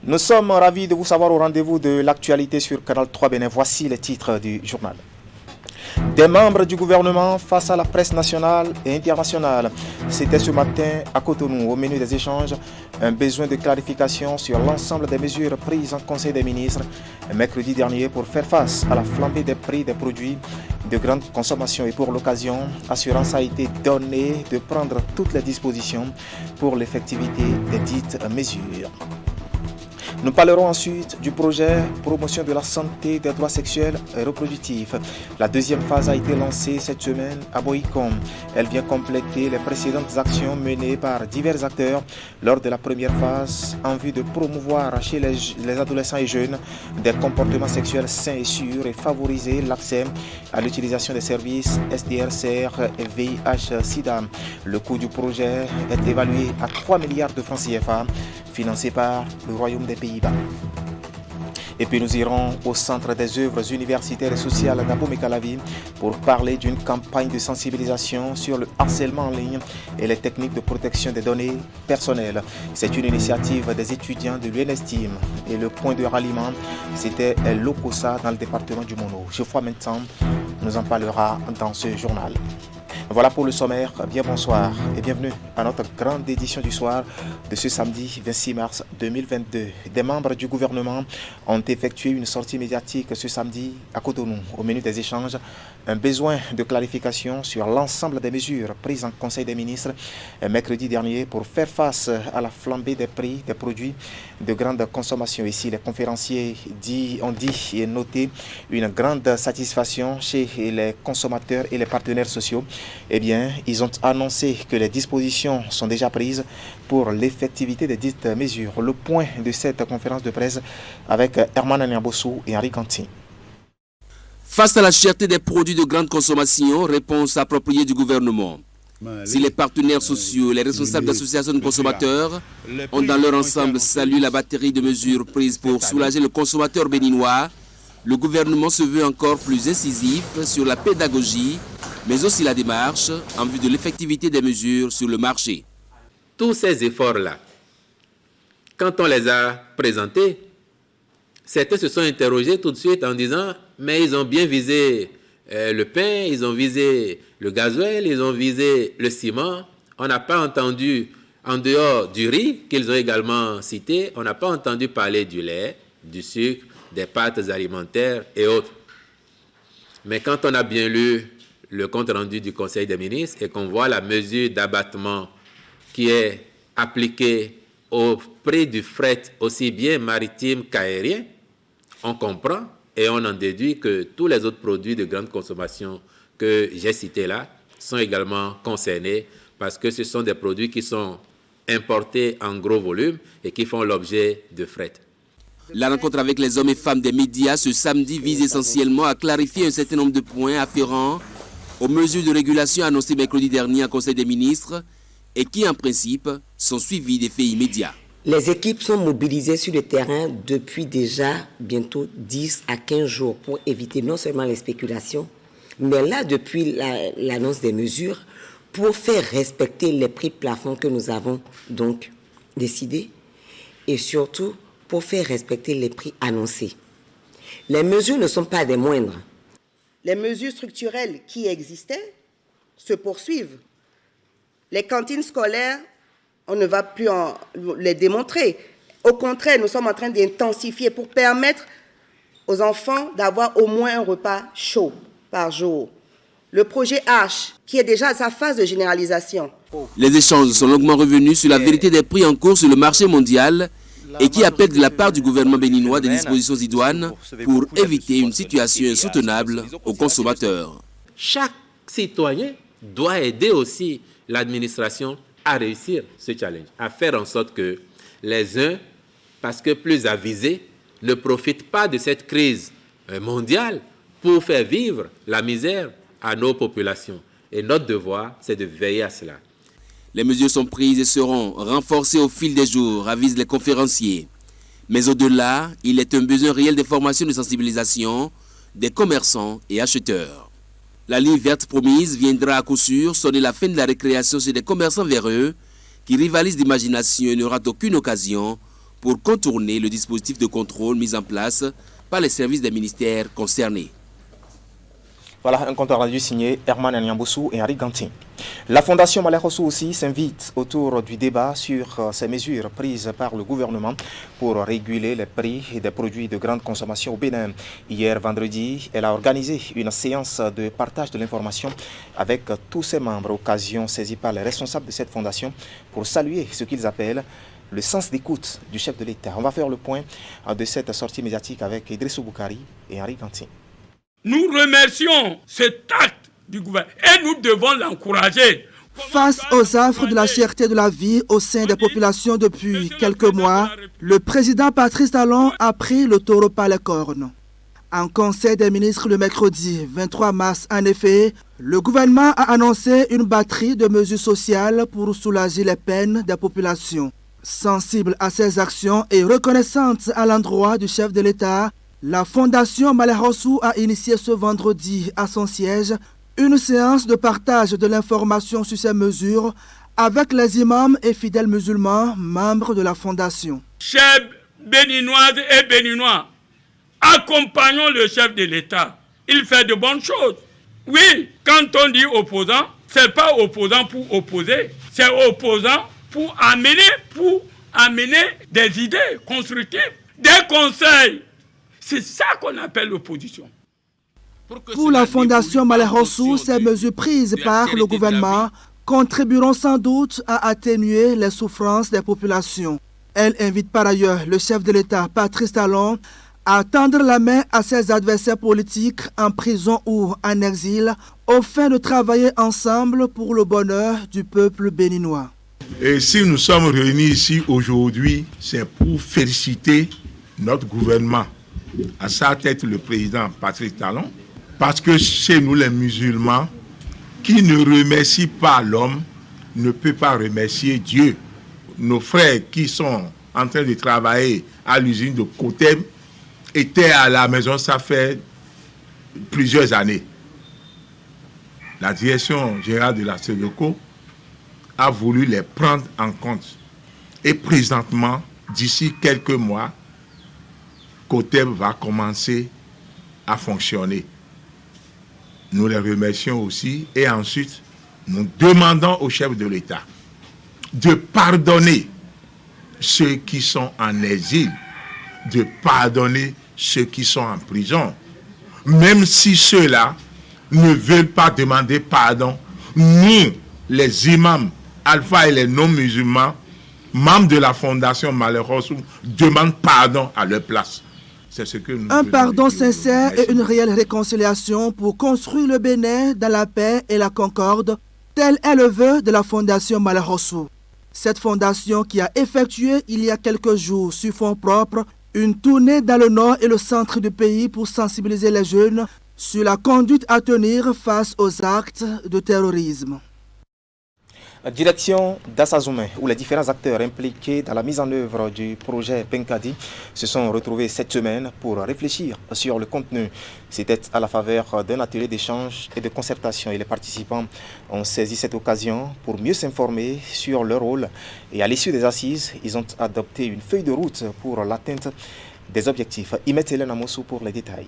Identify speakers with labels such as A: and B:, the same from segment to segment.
A: Nous sommes ravis de vous savoir au rendez-vous de l'actualité sur Canal 3 Bénin. Voici les titres du journal. Des membres du gouvernement face à la presse nationale et internationale. C'était ce matin à Cotonou, au menu des échanges, un besoin de clarification sur l'ensemble des mesures prises en Conseil des ministres mercredi dernier pour faire face à la flambée des prix des produits de grande consommation. Et pour l'occasion, assurance a été donnée de prendre toutes les dispositions pour l'effectivité des dites mesures. Nous parlerons ensuite du projet promotion de la santé des droits sexuels et reproductifs. La deuxième phase a été lancée cette semaine à Boïcom. Elle vient compléter les précédentes actions menées par divers acteurs lors de la première phase en vue de promouvoir chez les adolescents et jeunes des comportements sexuels sains et sûrs et favoriser l'accès à l'utilisation des services SDR-CR et VIH-Sida. Le coût du projet est évalué à 3 milliards de francs CFA, financé par le Royaume des Pays-Bas. Et puis nous irons au Centre des œuvres universitaires et sociales d'Abomey-Calavi pour parler d'une campagne de sensibilisation sur le harcèlement en ligne et les techniques de protection des données personnelles. C'est une initiative des étudiants de l'UNESTIM et le point de ralliement, c'était l'OCOSA dans le département du Mono. Geoffroy Mentan nous en parlera dans ce journal. Voilà pour le sommaire. Bien bonsoir et bienvenue à notre grande édition du soir de ce samedi 26 mars 2022. Des membres du gouvernement ont effectué une sortie médiatique ce samedi à Cotonou. Au menu des échanges, un besoin de clarification sur l'ensemble des mesures prises en Conseil des ministres mercredi dernier pour faire face à la flambée des prix des produits de grande consommation. Ici, les conférenciers ont dit et noté une grande satisfaction chez les consommateurs et les partenaires sociaux. Eh bien, ils ont annoncé que les dispositions sont déjà prises pour l'effectivité des dites mesures. Le point de cette conférence de presse avec Herman Niambossou et Henri Cantin.
B: Face à la cherté des produits de grande consommation, réponse appropriée du gouvernement. Si les partenaires sociaux, les responsables d'associations de consommateurs ont dans leur ensemble salué la batterie de mesures prises pour soulager le consommateur béninois, le gouvernement se veut encore plus incisif sur la pédagogie, mais aussi la démarche en vue de l'effectivité des mesures sur le marché.
C: Tous ces efforts-là, quand on les a présentés, certains se sont interrogés tout de suite en disant « mais ils ont bien visé le pain, ils ont visé le gasoil, ils ont visé le ciment. On n'a pas entendu, en dehors du riz qu'ils ont également cité, on n'a pas entendu parler du lait, du sucre, des pâtes alimentaires et autres. » Mais quand on a bien lu le compte-rendu du Conseil des ministres et qu'on voit la mesure d'abattement qui est appliquée au prix du fret aussi bien maritime qu'aérien, on comprend et on en déduit que tous les autres produits de grande consommation que j'ai cités là sont également concernés parce que ce sont des produits qui sont importés en gros volume et qui font l'objet de fret.
B: La rencontre avec les hommes et femmes des médias ce samedi vise essentiellement à clarifier un certain nombre de points afférents aux mesures de régulation annoncées mercredi dernier en Conseil des ministres et qui, en principe, sont suivies d'effets immédiats.
D: Les équipes sont mobilisées sur le terrain depuis déjà bientôt 10 à 15 jours pour éviter non seulement les spéculations, mais là, depuis l'annonce des mesures, pour faire respecter les prix plafonds que nous avons donc décidés et surtout pour faire respecter les prix annoncés. Les mesures ne sont pas des moindres.
E: Les mesures structurelles qui existaient se poursuivent. Les cantines scolaires, on ne va plus les démontrer. Au contraire, nous sommes en train d'intensifier pour permettre aux enfants d'avoir au moins un repas chaud par jour. Le projet H, qui est déjà à sa phase de généralisation.
B: Les échanges sont longuement revenus sur la vérité des prix en cours sur le marché mondial et qui appellent de la part du gouvernement béninois des dispositions idoines pour éviter une situation insoutenable aux consommateurs.
C: Chaque citoyen doit aider aussi l'administration à réussir ce challenge, à faire en sorte que les uns, parce que plus avisés, ne profitent pas de cette crise mondiale pour faire vivre la misère à nos populations. Et notre devoir, c'est de veiller à cela.
B: Les mesures sont prises et seront renforcées au fil des jours, avisent les conférenciers. Mais au-delà, il est un besoin réel de formation et de sensibilisation des commerçants et acheteurs. La ligne verte promise viendra à coup sûr sonner la fin de la récréation chez des commerçants véreux qui rivalisent d'imagination et n'auront aucune occasion pour contourner le dispositif de contrôle mis en place par les services des ministères concernés.
A: Voilà un compte rendu signé Herman Nyamboussou et Henri Gantin. La Fondation Malekhossou aussi s'invite autour du débat sur ces mesures prises par le gouvernement pour réguler les prix des produits de grande consommation au Bénin. Hier vendredi, elle a organisé une séance de partage de l'information avec tous ses membres, occasion saisie par les responsables de cette fondation pour saluer ce qu'ils appellent le sens d'écoute du chef de l'État. On va faire le point de cette sortie médiatique avec Idrissou Boukari et Henri Gantin.
F: Nous remercions cet acte du gouvernement et nous devons l'encourager.
G: Face aux affres de la cherté de la vie au sein des populations depuis quelques mois, le président Patrice Talon a pris le taureau par les cornes. En Conseil des ministres le mercredi 23 mars, en effet, le gouvernement a annoncé une batterie de mesures sociales pour soulager les peines des populations. Sensible à ces actions et reconnaissante à l'endroit du chef de l'État, la Fondation Malekhossou a initié ce vendredi à son siège une séance de partage de l'information sur ces mesures avec les imams et fidèles musulmans membres de la Fondation.
F: Chers béninoises et béninois, accompagnons le chef de l'État. Il fait de bonnes choses. Oui, quand on dit opposant, ce n'est pas opposant pour opposer, c'est opposant pour amener des idées constructives, des conseils. C'est ça qu'on appelle l'opposition.
G: Pour la Fondation Malekhossou, ces mesures prises par le gouvernement contribueront sans doute à atténuer les souffrances des populations. Elle invite par ailleurs le chef de l'État, Patrice Talon, à tendre la main à ses adversaires politiques en prison ou en exil, au fin de travailler ensemble pour le bonheur du peuple béninois.
H: Et si nous sommes réunis ici aujourd'hui, c'est pour féliciter notre gouvernement, à sa tête le président Patrice Talon, parce que chez nous les musulmans, qui ne remercie pas l'homme, ne peut pas remercier Dieu. Nos frères qui sont en train de travailler à l'usine de Cotem étaient à la maison, ça fait plusieurs années. La direction générale de la SEDECO a voulu les prendre en compte. Et présentement, d'ici quelques mois, Cotem va commencer à fonctionner. Nous les remercions aussi et ensuite, nous demandons au chef de l'État de pardonner ceux qui sont en exil, de pardonner ceux qui sont en prison. Même si ceux-là ne veulent pas demander pardon, nous, les imams, alpha et les non-musulmans, membres de la Fondation Malekhossou, demandent pardon à leur place.
G: Un pardon sincère et une réelle réconciliation pour construire le Bénin dans la paix et la concorde, tel est le vœu de la Fondation Malekhossou. Cette fondation qui a effectué il y a quelques jours sur fonds propres une tournée dans le nord et le centre du pays pour sensibiliser les jeunes sur la conduite à tenir face aux actes de terrorisme.
A: Direction d'Assazoumé, où les différents acteurs impliqués dans la mise en œuvre du projet Benkadi se sont retrouvés cette semaine pour réfléchir sur le contenu. C'était à la faveur d'un atelier d'échange et de concertation. Et les participants ont saisi cette occasion pour mieux s'informer sur leur rôle. Et à l'issue des assises, ils ont adopté une feuille de route pour l'atteinte des objectifs. Imet Hélène Amossou pour les détails.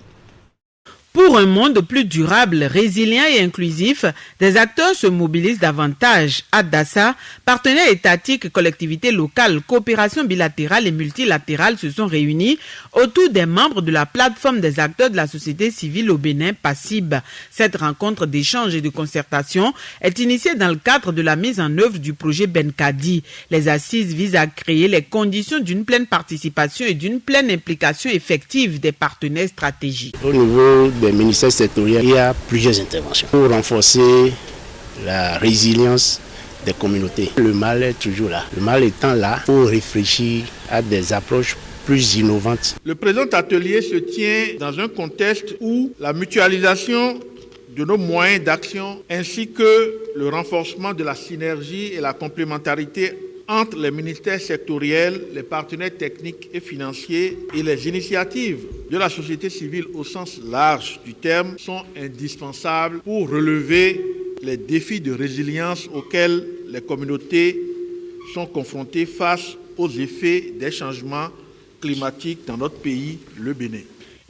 I: Pour un monde plus durable, résilient et inclusif, des acteurs se mobilisent davantage. ADASA, partenaires étatiques, collectivités locales, coopération bilatérale et multilatérale se sont réunis autour des membres de la plateforme des acteurs de la société civile au Bénin, PACIB. Cette rencontre d'échange et de concertation est initiée dans le cadre de la mise en œuvre du projet Benkadi. Les assises visent à créer les conditions d'une pleine participation et d'une pleine implication effective des partenaires stratégiques.
J: Au niveau des ministères sectoriels, il y a plusieurs interventions pour renforcer la résilience des communautés. Le mal est toujours là. Le mal étant là, il faut réfléchir à des approches plus innovantes.
K: Le présent atelier se tient dans un contexte où la mutualisation de nos moyens d'action ainsi que le renforcement de la synergie et la complémentarité entre les ministères sectoriels, les partenaires techniques et financiers et les initiatives de la société civile au sens large du terme sont indispensables pour relever les défis de résilience auxquels les communautés sont confrontées face aux effets des changements climatiques dans notre pays, le Bénin.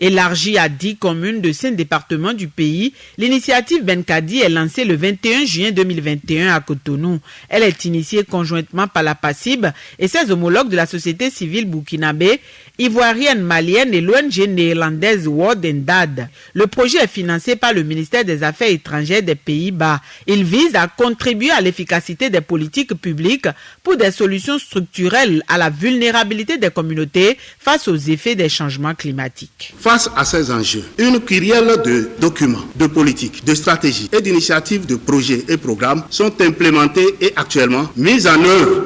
I: Élargie à 10 communes de 5 départements du pays, l'initiative Benkadi est lancée le 21 juin 2021 à Cotonou. Elle est initiée conjointement par la PACIB et ses homologues de la société civile burkinabé, ivoirienne, malienne et l'ONG néerlandaise World and Dad. Le projet est financé par le ministère des Affaires étrangères des Pays-Bas. Il vise à contribuer à l'efficacité des politiques publiques pour des solutions structurelles à la vulnérabilité des communautés face aux effets des changements climatiques.
J: Face à ces enjeux, une kyrielle de documents, de politiques, de stratégies et d'initiatives de projets et programmes sont implémentés et actuellement mis en œuvre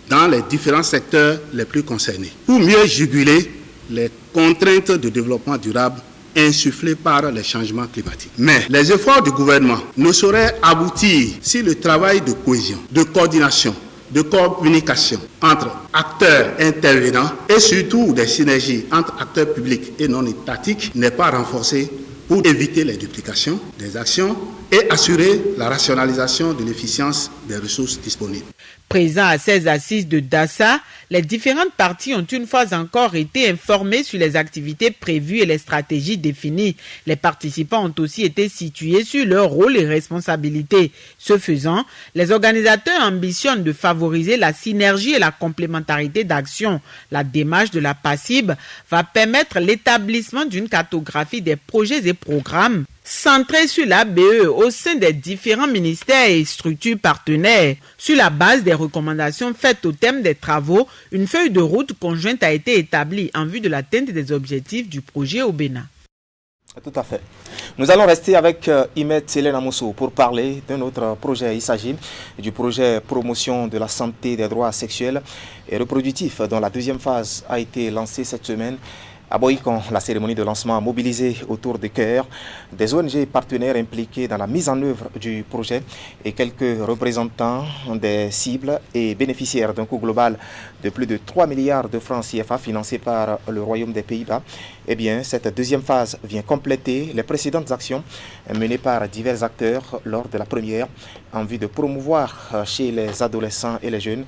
J: dans les différents secteurs les plus concernés pour mieux juguler les contraintes de développement durable insufflées par les changements climatiques. Mais les efforts du gouvernement ne sauraient aboutir si le travail de cohésion, de coordination, de communication entre acteurs intervenants et surtout des synergies entre acteurs publics et non étatiques n'est pas renforcé pour éviter les duplications des actions et assurer la rationalisation de l'efficience des ressources disponibles.
I: Présents à ces assises de Dassa, les différentes parties ont une fois encore été informées sur les activités prévues et les stratégies définies. Les participants ont aussi été situés sur leur rôle et responsabilités. Ce faisant, les organisateurs ambitionnent de favoriser la synergie et la complémentarité d'action. La démarche de la PACIB va permettre l'établissement d'une cartographie des projets et programmes centré sur la BE au sein des différents ministères et structures partenaires. Sur la base des recommandations faites au terme des travaux, une feuille de route conjointe a été établie en vue de l'atteinte des objectifs du projet au Bénin.
A: Tout à fait. Nous allons rester avec Imet Selena Moussou pour parler d'un autre projet. Il s'agit du projet promotion de la santé des droits sexuels et reproductifs dont la deuxième phase a été lancée cette semaine. À Boïcon, la cérémonie de lancement a mobilisé autour de cœur des ONG partenaires impliqués dans la mise en œuvre du projet et quelques représentants des cibles et bénéficiaires d'un coût global de plus de 3 milliards de francs CFA financés par le Royaume des Pays-Bas. Eh bien, cette deuxième phase vient compléter les précédentes actions menées par divers acteurs lors de la première en vue de promouvoir chez les adolescents et les jeunes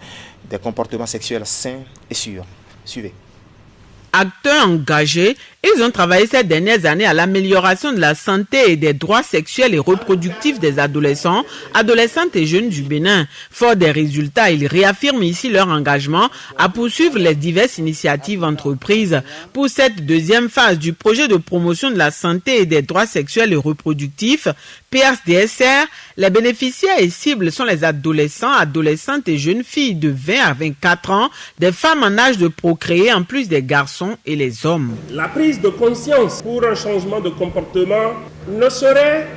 A: des comportements sexuels sains et sûrs. Suivez.
I: Acteurs engagés, ils ont travaillé ces dernières années à l'amélioration de la santé et des droits sexuels et reproductifs des adolescents, adolescentes et jeunes du Bénin. Fort des résultats, ils réaffirment ici leur engagement à poursuivre les diverses initiatives entreprises. Pour cette deuxième phase du projet de promotion de la santé et des droits sexuels et reproductifs, PSDSR, les bénéficiaires et cibles sont les adolescents, adolescentes et jeunes filles de 20 à 24 ans, des femmes en âge de procréer en plus des garçons et les hommes.
L: La prise de conscience pour un changement de comportement ne saurait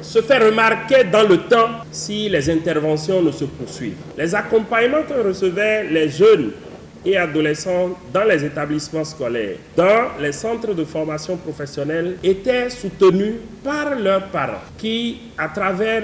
L: se faire remarquer dans le temps si les interventions ne se poursuivent. Les accompagnements que recevaient les jeunes et adolescents dans les établissements scolaires, dans les centres de formation professionnelle, étaient soutenus par leurs parents qui, à travers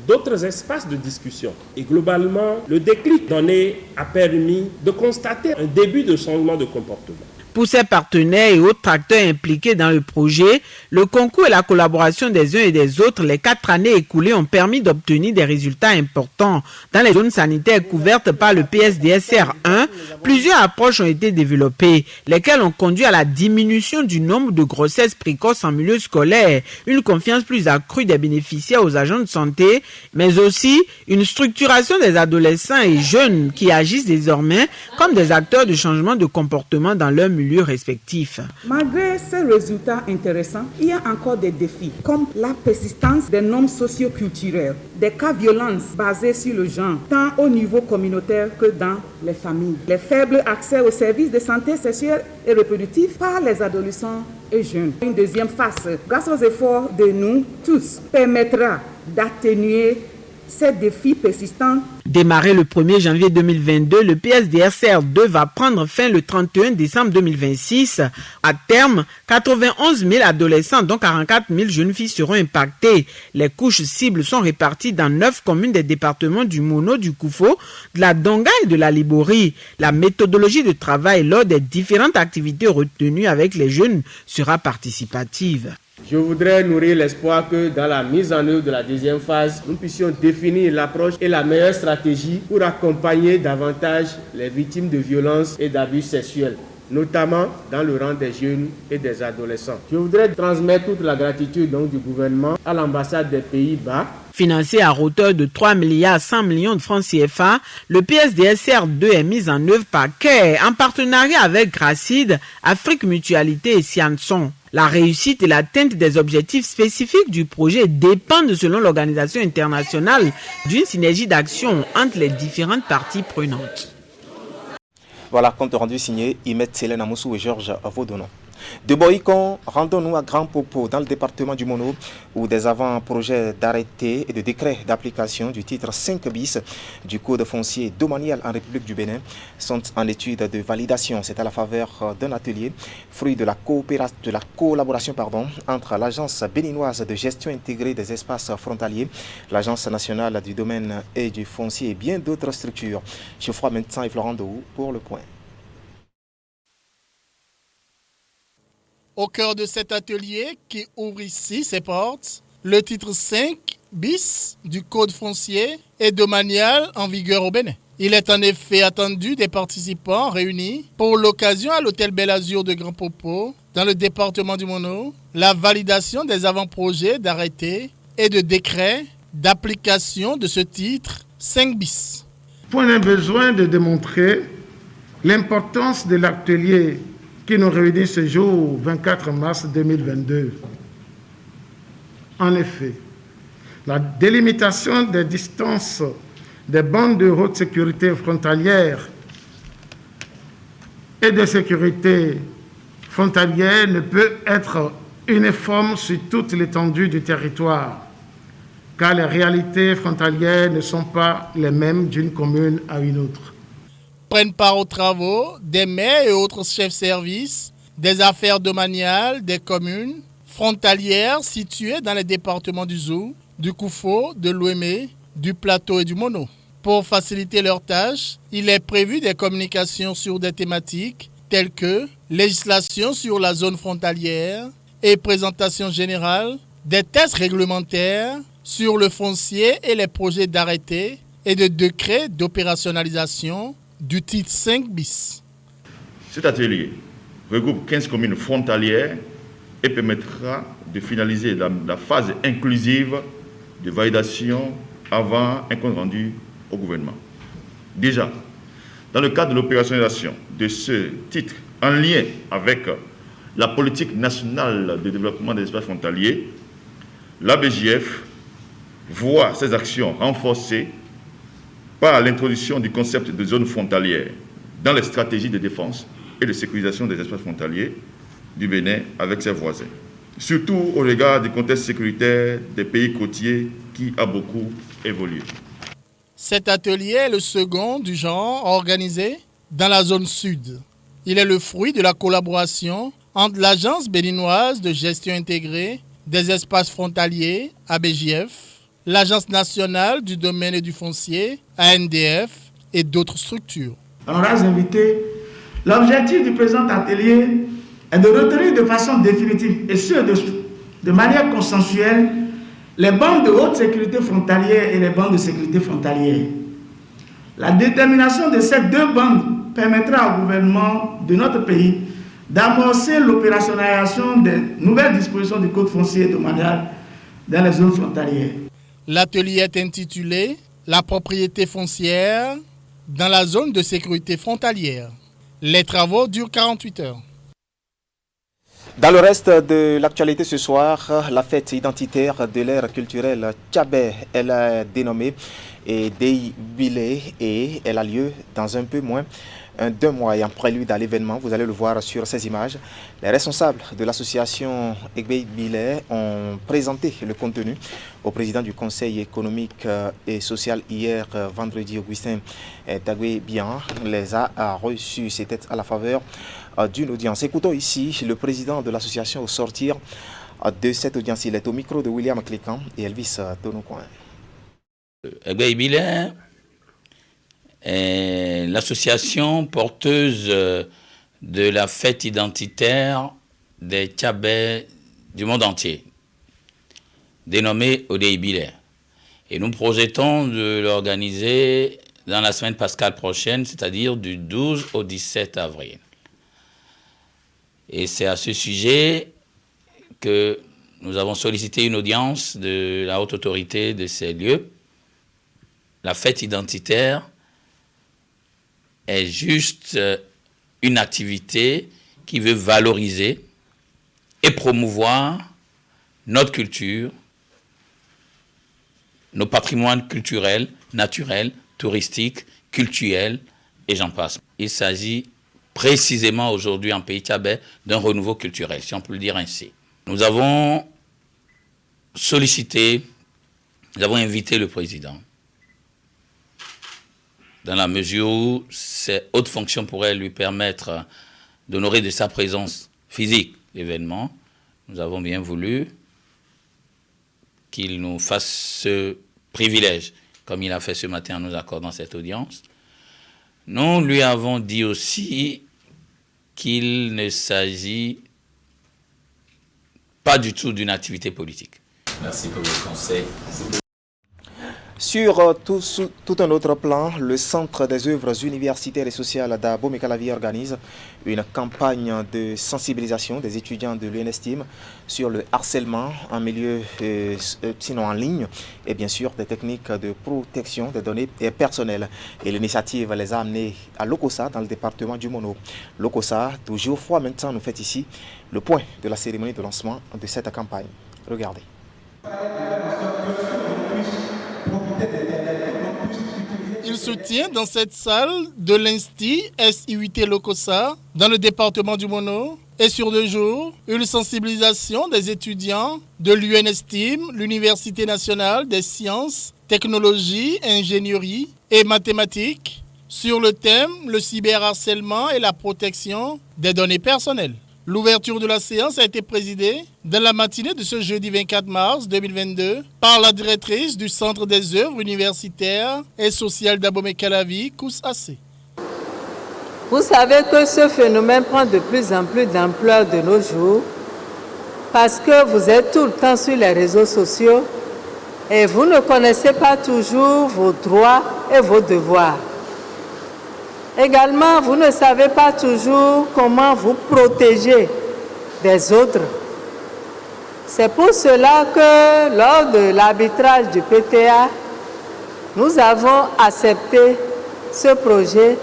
L: d'autres espaces de discussion. Et globalement, le déclic donné a permis de constater un début de changement de comportement.
I: Pour ses partenaires et autres acteurs impliqués dans le projet, le concours et la collaboration des uns et des autres les 4 années écoulées ont permis d'obtenir des résultats importants. Dans les zones sanitaires couvertes par le PSDSR 1, plusieurs approches ont été développées, lesquelles ont conduit à la diminution du nombre de grossesses précoces en milieu scolaire, une confiance plus accrue des bénéficiaires aux agents de santé, mais aussi une structuration des adolescents et jeunes qui agissent désormais comme des acteurs de changement de comportement dans leur milieu respectifs.
M: Malgré ces résultats intéressants, il y a encore des défis, comme la persistance des normes socio-culturelles, des cas de violence basés sur le genre, tant au niveau communautaire que dans les familles, les faibles accès aux services de santé sexuelle et reproductive par les adolescents et jeunes. Une deuxième phase, grâce aux efforts de nous tous, permettra d'atténuer ces défis persistants.
I: Démarré le 1er janvier 2022, le PSDSR 2 va prendre fin le 31 décembre 2026. À terme, 91 000 adolescents, dont 44 000 jeunes filles seront impactés. Les couches cibles sont réparties dans 9 communes des départements du Mono, du Koufo, de la Donga et de la Libori. La méthodologie de travail lors des différentes activités retenues avec les jeunes sera participative.
L: Je voudrais nourrir l'espoir que dans la mise en œuvre de la deuxième phase, nous puissions définir l'approche et la meilleure stratégie pour accompagner davantage les victimes de violences et d'abus sexuels, notamment dans le rang des jeunes et des adolescents. Je voudrais transmettre toute la gratitude du gouvernement à l'ambassade des Pays-Bas.
I: Financé à hauteur de 3 milliards 100 millions de francs CFA, le PSDSR2 est mis en œuvre par CARE en partenariat avec Gracide, Afrique Mutualité et Scienson. La réussite et l'atteinte des objectifs spécifiques du projet dépendent, selon l'organisation internationale, d'une synergie d'action entre les différentes parties prenantes.
A: Voilà, compte rendu signé Imet Célène Amoussou et Georges Vaudonon. De Boïcon, rendons-nous à Grand Popo, dans le département du Mono, où des avant-projets d'arrêté et de décret d'application du titre 5 bis du Code foncier domanial en République du Bénin sont en étude de validation. C'est à la faveur d'un atelier, fruit de la collaboration entre l'Agence béninoise de gestion intégrée des espaces frontaliers, l'Agence nationale du domaine et du foncier et bien d'autres structures. Geoffroy Mentan et Florent Dehou pour le point.
N: Au cœur de cet atelier qui ouvre ici ses portes, le titre 5 bis du Code foncier est domanial en vigueur au Bénin. Il est en effet attendu des participants réunis pour l'occasion à l'hôtel Bel Azur de Grand Popo, dans le département du Mono, la validation des avant-projets d'arrêté et de décret d'application de ce titre 5 bis.
O: On a besoin de démontrer l'importance de l'atelier qui nous réunit ce jour 24 mars 2022. En effet, la délimitation des distances des bandes de haute sécurité frontalière et de sécurité frontalière ne peut être uniforme sur toute l'étendue du territoire, car les réalités frontalières ne sont pas les mêmes d'une commune à une autre.
N: Prennent part aux travaux des maires et autres chefs services des affaires domaniales des communes frontalières situées dans les départements du Zou, du Koufo, de l'Ouémé, du Plateau et du Mono. Pour faciliter leurs tâches, il est prévu des communications sur des thématiques telles que législation sur la zone frontalière et présentation générale, des tests réglementaires sur le foncier et les projets d'arrêté et de décrets d'opérationnalisation du titre 5 bis.
P: Cet atelier regroupe 15 communes frontalières et permettra de finaliser la phase inclusive de validation avant un compte rendu au gouvernement. Déjà, dans le cadre de l'opérationnalisation de ce titre en lien avec la politique nationale de développement des espaces frontaliers, l'ABJF voit ses actions renforcées par l'introduction du concept de zone frontalière dans les stratégies de défense et de sécurisation des espaces frontaliers du Bénin avec ses voisins. Surtout au regard du contexte sécuritaire des pays côtiers qui a beaucoup évolué.
N: Cet atelier est le second du genre organisé dans la zone sud. Il est le fruit de la collaboration entre l'Agence béninoise de gestion intégrée des espaces frontaliers, ABJF, l'Agence nationale du domaine et du foncier, ANDF, et d'autres structures.
O: Honorables invités, l'objectif du présent atelier est de retenir de façon définitive et de manière consensuelle les bandes de haute sécurité frontalière et les bandes de sécurité frontalière. La détermination de ces deux bandes permettra au gouvernement de notre pays d'amorcer l'opérationnalisation des nouvelles dispositions du Code foncier domanial dans les zones frontalières.
N: L'atelier est intitulé « La propriété foncière dans la zone de sécurité frontalière ». Les travaux durent 48 heures.
A: Dans le reste de l'actualité ce soir, la fête identitaire de l'ère culturelle Tchabé, elle est dénommée Dei Bile et elle a lieu dans un peu moins d'un mois. Et en prélude à l'événement, vous allez le voir sur ces images, les responsables de l'association Egbei Bile ont présenté le contenu au président du Conseil économique et social hier vendredi. Augustin Tagué-Bian les a reçus. C'était à la faveur d'une audience. Écoutons ici le président de l'association au sortir de cette audience. Il est au micro de William Clécan et Elvis Tonocoin.
Q: Egbei Bile est l'association porteuse de la fête identitaire des Tchabé du monde entier, dénommé ODI Biller. Et nous projetons de l'organiser dans la semaine pascale prochaine, c'est-à-dire du 12 au 17 avril. Et c'est à ce sujet que nous avons sollicité une audience de la haute autorité de ces lieux. La fête identitaire est juste une activité qui veut valoriser et promouvoir notre culture, nos patrimoines culturels, naturels, touristiques, cultuels, et j'en passe. Il s'agit précisément aujourd'hui en Pays Tchadien d'un renouveau culturel, si on peut le dire ainsi. Nous avons sollicité, nous avons invité le président, dans la mesure où ces hautes fonctions pourraient lui permettre d'honorer de sa présence physique l'événement. Nous avons bien voulu qu'il nous fasse ce privilège, comme il a fait ce matin en nous accordant cette audience. Nous lui avons dit aussi qu'il ne s'agit pas du tout d'une activité politique. Merci pour le conseil.
A: Sur tout un autre plan, le Centre des œuvres universitaires et sociales d'Abomey-Calavi organise une campagne de sensibilisation des étudiants de l'UNESTIM sur le harcèlement en milieu, sinon en ligne, et bien sûr des techniques de protection des données personnelles. Et l'initiative les a amenés à Lokossa, dans le département du Mono. Lokossa, toujours froid maintenant, nous fait ici le point de la cérémonie de lancement de cette campagne. Regardez.
N: Il se tient dans cette salle de l'Insti SIUT Lokossa, dans le département du Mono, et sur 2 jours, une sensibilisation des étudiants de l'UNESTIM, l'Université nationale des sciences, technologies, ingénierie et mathématiques, sur le thème le cyberharcèlement et la protection des données personnelles. L'ouverture de la séance a été présidée dans la matinée de ce jeudi 24 mars 2022 par la directrice du Centre des œuvres universitaires et sociales d'Abomey-Calavi, Kous Assé.
R: Vous savez que ce phénomène prend de plus en plus d'ampleur de nos jours parce que vous êtes tout le temps sur les réseaux sociaux et vous ne connaissez pas toujours vos droits et vos devoirs. Également, vous ne savez pas toujours comment vous protéger des autres. C'est pour cela que lors de l'arbitrage du PTA, nous avons accepté ce projet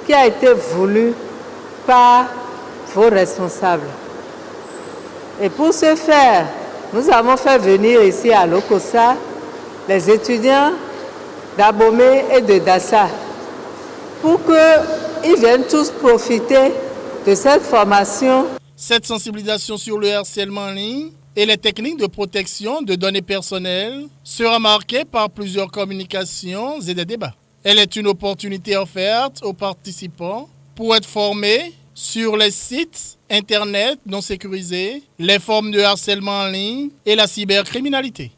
R: qui a été voulu par vos responsables. Et pour ce faire, nous avons fait venir ici à Lokossa les étudiants d'Abomey et de Dassa pour qu'ils viennent tous profiter de cette formation.
N: Cette sensibilisation sur le harcèlement en ligne et les techniques de protection de données personnelles sera marquée par plusieurs communications et des débats. Elle est une opportunité offerte aux participants pour être formés sur les sites Internet non sécurisés, les formes de harcèlement en ligne et la cybercriminalité.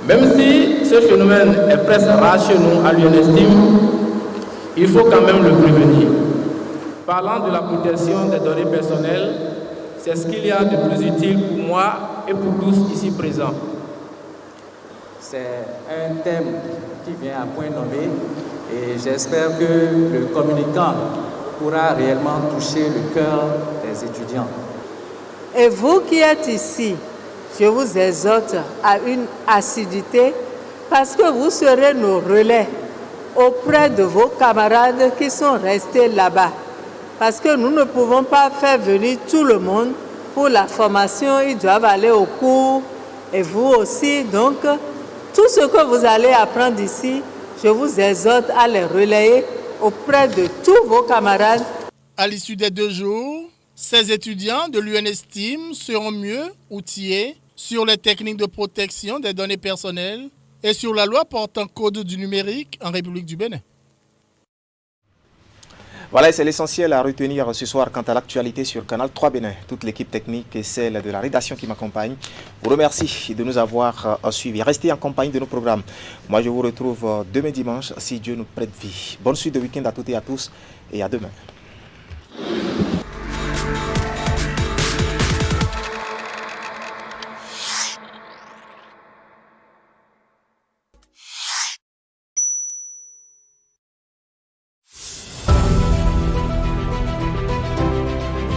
S: Même si ce phénomène est presque rare chez nous à l'UNESTIM, il faut quand même le prévenir. Parlant de la protection des données personnelles, c'est ce qu'il y a de plus utile pour moi et pour tous ici présents.
T: C'est un thème qui vient à point nommé et j'espère que le communicant pourra réellement toucher le cœur des étudiants.
R: Et vous qui êtes ici, je vous exhorte à une assiduité parce que vous serez nos relais auprès de vos camarades qui sont restés là-bas. Parce que nous ne pouvons pas faire venir tout le monde pour la formation, ils doivent aller au cours et vous aussi. Donc, tout ce que vous allez apprendre ici, je vous exhorte à les relayer auprès de tous vos camarades.
N: À l'issue des 2 jours, ces étudiants de l'UNESTIM seront mieux outillés sur les techniques de protection des données personnelles et sur la loi portant code du numérique en République du Bénin.
A: Voilà, c'est l'essentiel à retenir ce soir quant à l'actualité sur Canal 3 Bénin. Toute l'équipe technique et celle de la rédaction qui m'accompagne vous remercie de nous avoir suivis. Restez en compagnie de nos programmes. Moi, je vous retrouve demain dimanche, si Dieu nous prête vie. Bonne suite de week-end à toutes et à tous et à demain.